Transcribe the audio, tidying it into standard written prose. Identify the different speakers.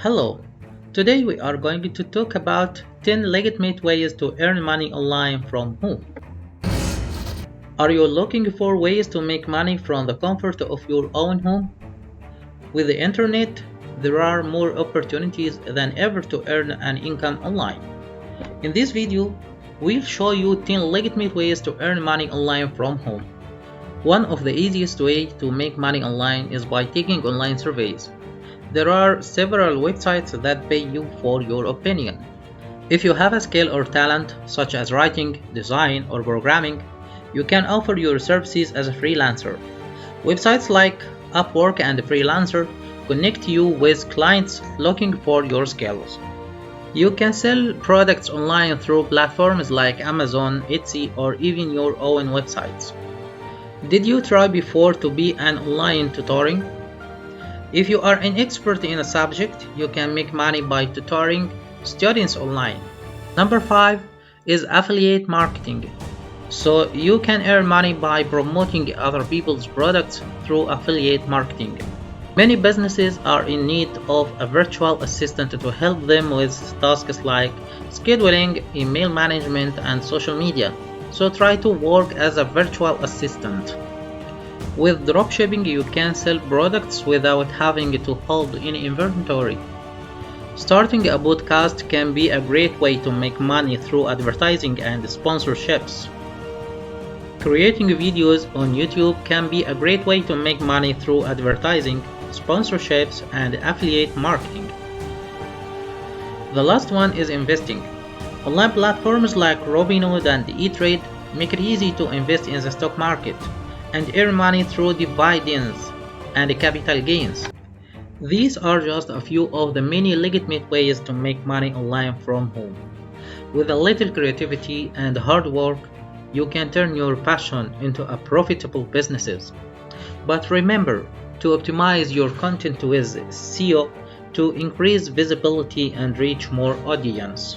Speaker 1: Hello, today we are going to talk about 10 legitimate ways to earn money online from home. Are you looking for ways to make money from the comfort of your own home? With the internet, there are more opportunities than ever to earn an income online. In this video, we'll show you 10 legitimate ways to earn money online from home. One of the easiest ways to make money online is by taking online surveys. There are several websites that pay you for your opinion. If you have a skill or talent, such as writing, design, or programming, you can offer your services as a freelancer. Websites like Upwork and Freelancer connect you with clients looking for your skills. You can sell products online through platforms like Amazon, Etsy, or even your own websites. Did you try before to be an online tutoring? If you are an expert in a subject, you can make money by tutoring students online. Number 5 is affiliate marketing. So you can earn money by promoting other people's products through affiliate marketing. Many businesses are in need of a virtual assistant to help them with tasks like scheduling, email management, and social media. So try to work as a virtual assistant. With dropshipping, you can sell products without having to hold any inventory. Starting a podcast can be a great way to make money through advertising and sponsorships. Creating videos on YouTube can be a great way to make money through advertising, sponsorships, and affiliate marketing. The last one is investing. Online platforms like Robinhood and E-Trade make it easy to invest in the stock market and earn money through dividends and capital gains. These are just a few of the many legitimate ways to make money online from home. With a little creativity and hard work, you can turn your passion into a profitable business. But remember to optimize your content with SEO to increase visibility and reach more audience.